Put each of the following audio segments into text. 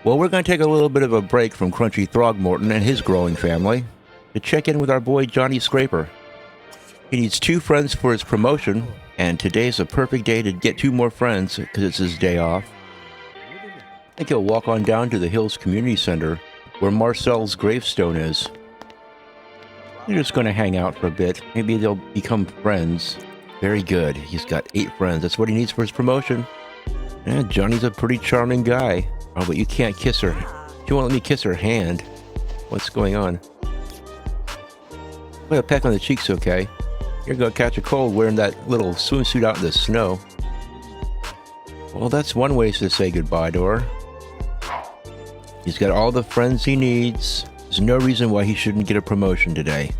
Well, we're going to take a little bit of a break from Crunchy Throgmorton and his growing family to check in with our boy Johnny Scraper. He needs 2 friends for his promotion, and today's a perfect day to get 2 more friends because it's his day off. I think he'll walk on down to the Hills Community Center where Marcel's gravestone is. They're just going to hang out for a bit. Maybe they'll become friends. Very good. He's got 8 friends. That's what he needs for his promotion. And Johnny's a pretty charming guy. Oh, but you can't kiss her. She won't let me kiss her hand. What's going on? Well, a peck on the cheek's okay. You're going to catch a cold wearing that little swimsuit out in the snow. Well, that's one way to say goodbye to her. He's got all the friends he needs. There's no reason why he shouldn't get a promotion today.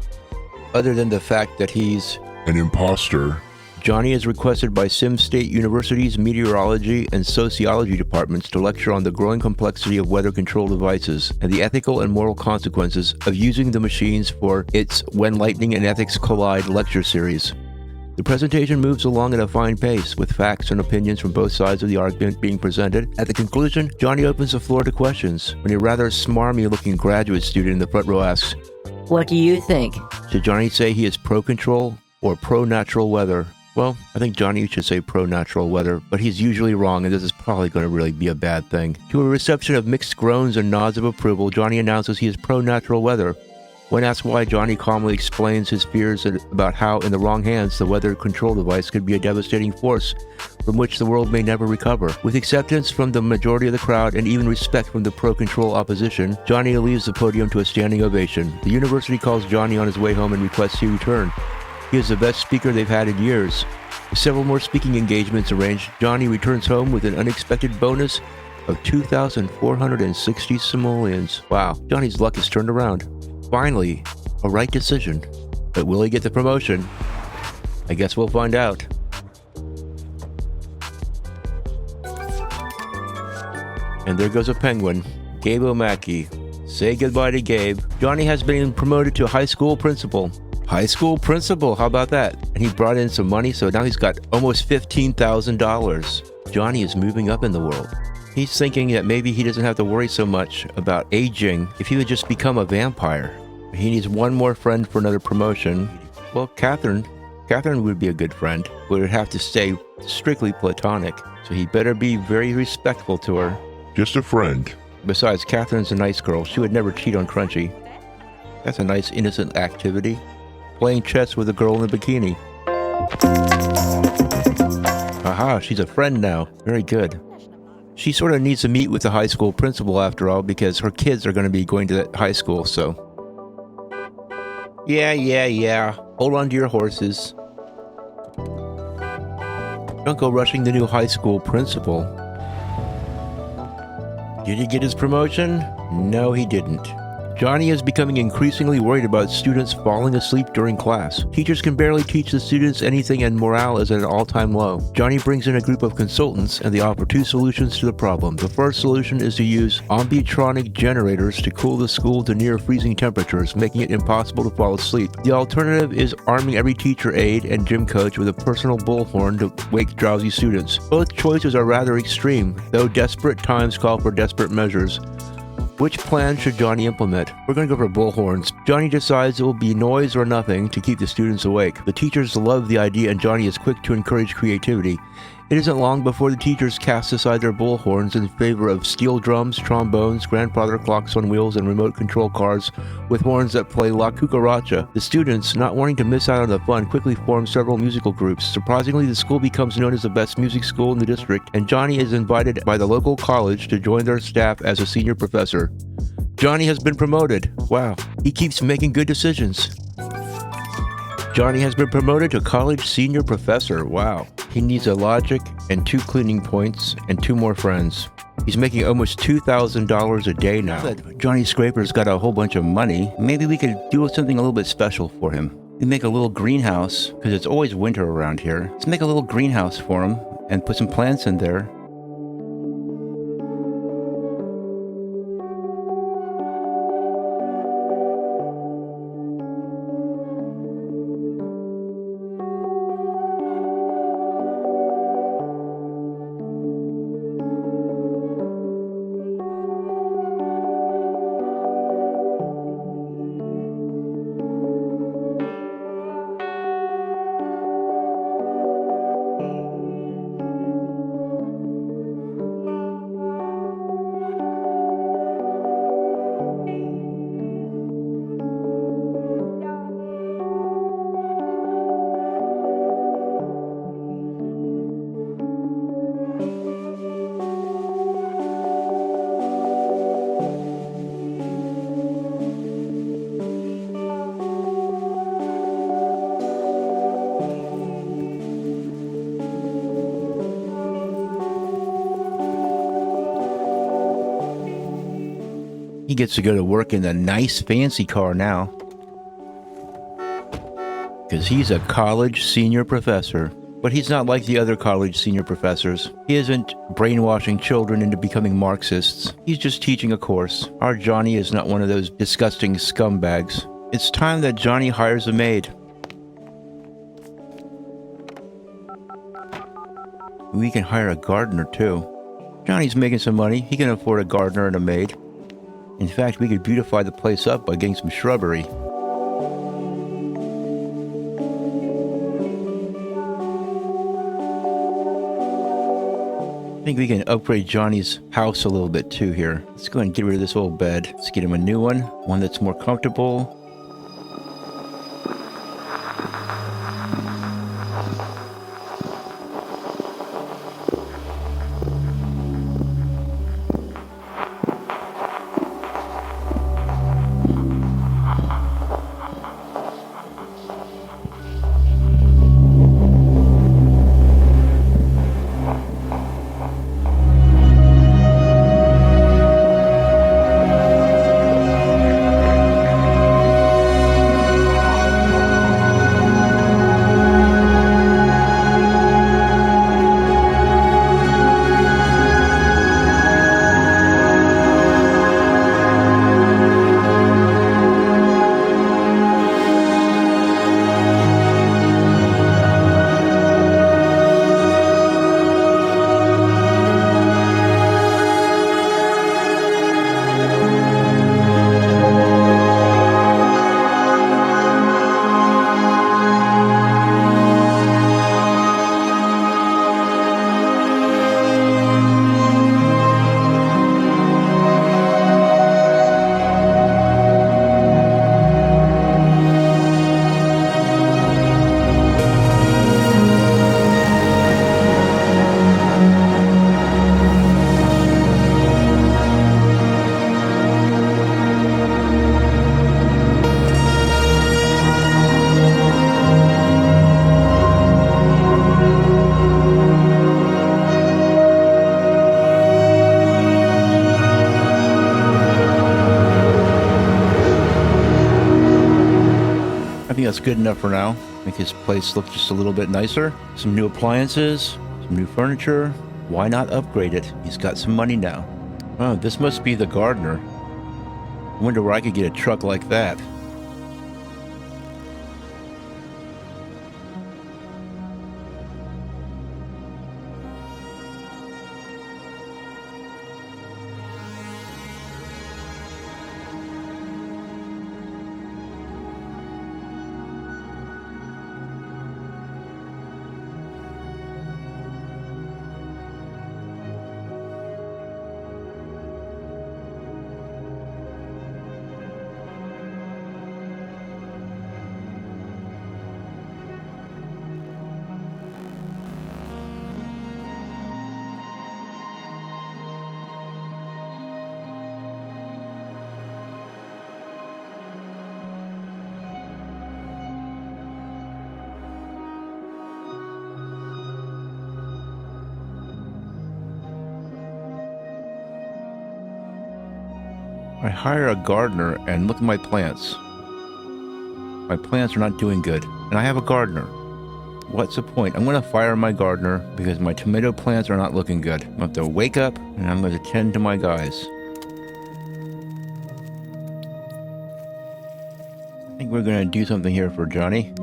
Other than the fact that he's an imposter. Johnny is requested by Sim State University's meteorology and sociology departments to lecture on the growing complexity of weather control devices and the ethical and moral consequences of using the machines for its When Lightning and Ethics Collide lecture series. The presentation moves along at a fine pace, with facts and opinions from both sides of the argument being presented. At the conclusion, Johnny opens the floor to questions, when a rather smarmy-looking graduate student in the front row asks, "What do you think?" Should Johnny say he is pro-control or pro-natural weather? Well, I think Johnny should say pro-natural weather, but he's usually wrong, and this is probably going to really be a bad thing. To a reception of mixed groans and nods of approval, Johnny announces he is pro-natural weather. When asked why, Johnny calmly explains his fears about how, in the wrong hands, the weather control device could be a devastating force from which the world may never recover. With acceptance from the majority of the crowd and even respect from the pro-control opposition, Johnny leaves the podium to a standing ovation. The university calls Johnny on his way home and requests he return. He is the best speaker they've had in years. With several more speaking engagements arranged, Johnny returns home with an unexpected bonus of 2,460 simoleons. Wow, Johnny's luck has turned around. Finally, a right decision. But will he get the promotion? I guess we'll find out. And there goes a penguin, Gabe O'Mackey. Say goodbye to Gabe. Johnny has been promoted to high school principal. High school principal, how about that? And he brought in some money, so now he's got almost $15,000. Johnny is moving up in the world. He's thinking that maybe he doesn't have to worry so much about aging if he would just become a vampire. He needs 1 more friend for another promotion. Well, Catherine would be a good friend, but would have to stay strictly platonic, so he better be very respectful to her. Just a friend. Besides, Catherine's a nice girl. She would never cheat on Crunchy. That's a nice innocent activity. Playing chess with a girl in a bikini. Aha, she's a friend now. Very good. She sort of needs to meet with the high school principal after all, because her kids are going to be going to that high school, so. Yeah. Hold on to your horses. Don't go rushing the new high school principal. Did he get his promotion? No, he didn't. Johnny is becoming increasingly worried about students falling asleep during class. Teachers can barely teach the students anything and morale is at an all-time low. Johnny brings in a group of consultants and they offer 2 solutions to the problem. The first solution is to use ambitronic generators to cool the school to near freezing temperatures, making it impossible to fall asleep. The alternative is arming every teacher aide and gym coach with a personal bullhorn to wake drowsy students. Both choices are rather extreme, though desperate times call for desperate measures. Which plan should Johnny implement? We're going to go for bullhorns. Johnny decides it will be noise or nothing to keep the students awake. The teachers love the idea and Johnny is quick to encourage creativity. It isn't long before the teachers cast aside their bullhorns in favor of steel drums, trombones, grandfather clocks on wheels, and remote control cars with horns that play La Cucaracha. The students, not wanting to miss out on the fun, quickly form several musical groups. Surprisingly, the school becomes known as the best music school in the district, and Johnny is invited by the local college to join their staff as a senior professor. Johnny has been promoted. Wow, he keeps making good decisions. Johnny has been promoted to college senior professor. Wow. He needs a logic and 2 cleaning points and 2 more friends. He's making almost $2,000 a day now. But Johnny Scraper's got a whole bunch of money. Maybe we could do something a little bit special for him. We make a little greenhouse, because it's always winter around here. Let's make a little greenhouse for him and put some plants in there. He gets to go to work in a nice fancy car now. Because he's a college senior professor. But he's not like the other college senior professors. He isn't brainwashing children into becoming Marxists. He's just teaching a course. Our Johnny is not one of those disgusting scumbags. It's time that Johnny hires a maid. We can hire a gardener too. Johnny's making some money. He can afford a gardener and a maid. In fact, we could beautify the place up by getting some shrubbery. I think we can upgrade Johnny's house a little bit too here. Let's go ahead and get rid of this old bed. Let's get him a new one that's more comfortable. I think that's good enough for now. Make his place look just a little bit nicer. Some new appliances, some new furniture. Why not upgrade it? He's got some money now. Oh, this must be the gardener. I wonder where I could get a truck like that. I hire a gardener and look at my plants. My plants are not doing good, and I have a gardener. What's the point? I'm going to fire my gardener because my tomato plants are not looking good. I'm going to have to wake up and I'm going to tend to my guys. I think we're going to do something here for Johnny.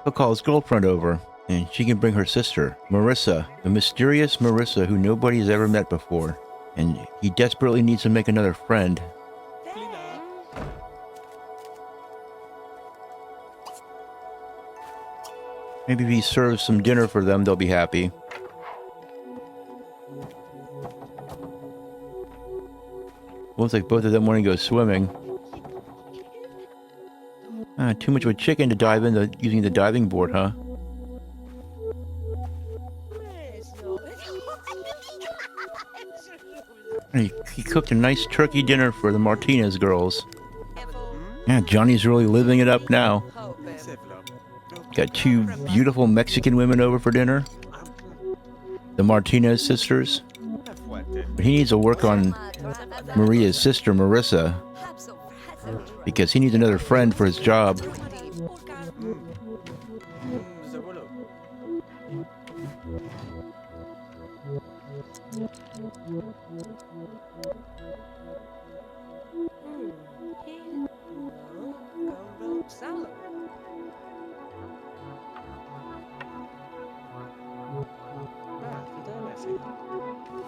He'll call his girlfriend over, and she can bring her sister, Marissa, the mysterious Marissa who nobody's ever met before. And he desperately needs to make another friend. Maybe if he serves some dinner for them, they'll be happy. Looks like both of them want to go swimming. Too much of a chicken to dive into using the diving board, huh? He cooked a nice turkey dinner for the Martinez girls. Yeah, Johnny's really living it up now. Got two beautiful Mexican women over for dinner. The Martinez sisters. But he needs to work on Maria's sister, Marissa. Because he needs another friend for his job.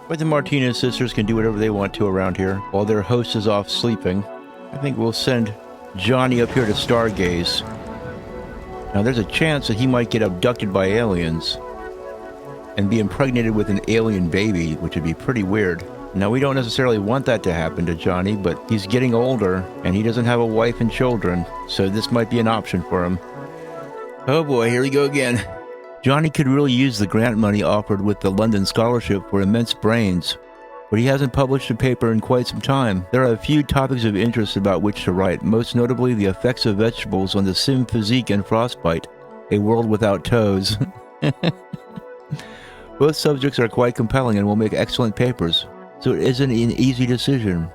But the Martinez sisters can do whatever they want to around here while their host is off sleeping. I think we'll send Johnny up here to stargaze. Now there's a chance that he might get abducted by aliens and be impregnated with an alien baby, which would be pretty weird. Now we don't necessarily want that to happen to Johnny, but he's getting older and he doesn't have a wife and children, so this might be an option for him. Oh boy, here we go again. Johnny could really use the grant money offered with the London Scholarship for immense brains, but he hasn't published a paper in quite some time. There are a few topics of interest about which to write, most notably the effects of vegetables on the sim physique and frostbite, a world without toes. Both subjects are quite compelling and will make excellent papers, so it isn't an easy decision.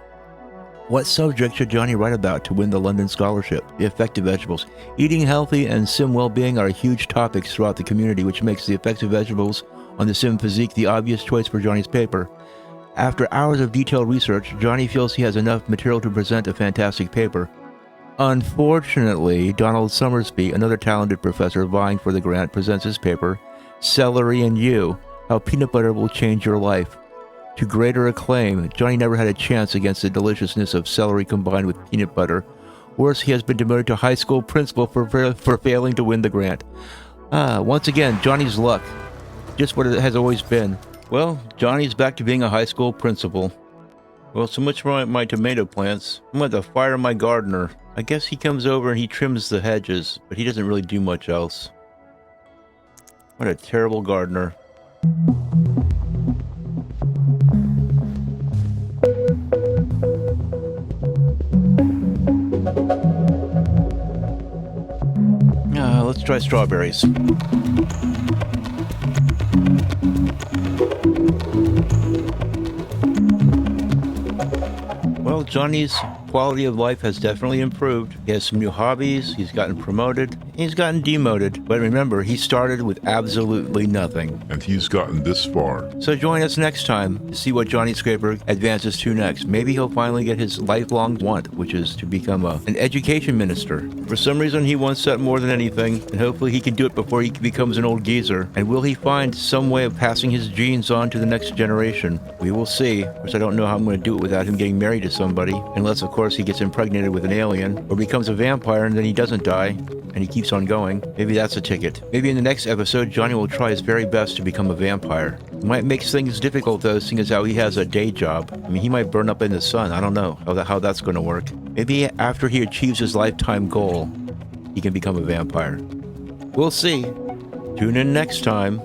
What subject should Johnny write about to win the London Scholarship? The effect of vegetables. Eating healthy and sim well-being are huge topics throughout the community, which makes the effects of vegetables on the sim physique the obvious choice for Johnny's paper. After hours of detailed research, Johnny feels he has enough material to present a fantastic paper. Unfortunately, Donald Summersby, another talented professor vying for the grant, presents his paper, Celery and You, How Peanut Butter Will Change Your Life. To greater acclaim, Johnny never had a chance against the deliciousness of celery combined with peanut butter. Worse, he has been demoted to high school principal for failing to win the grant. Once again, Johnny's luck. Just what it has always been. Well, Johnny's back to being a high school principal. Well, so much for my tomato plants. I'm going to fire my gardener. I guess he comes over and he trims the hedges, but he doesn't really do much else. What a terrible gardener. Let's try strawberries. Well, Johnny's quality of life has definitely improved. He has some new hobbies, he's gotten promoted, he's gotten demoted. But remember, he started with absolutely nothing. And he's gotten this far. So join us next time to see what Johnny Scraper advances to next. Maybe he'll finally get his lifelong want, which is to become an education minister. For some reason, he wants that more than anything, and hopefully he can do it before he becomes an old geezer. And will he find some way of passing his genes on to the next generation? We will see. Of course, I don't know how I'm going to do it without him getting married to somebody, unless, of course, he gets impregnated with an alien, or becomes a vampire and then he doesn't die, and he keeps on going. Maybe that's a ticket. Maybe in the next episode, Johnny will try his very best to become a vampire. It might make things difficult, though, seeing as how he has a day job. I mean, he might burn up in the sun. I don't know how that's going to work. Maybe after he achieves his lifetime goal, he can become a vampire. We'll see. Tune in next time.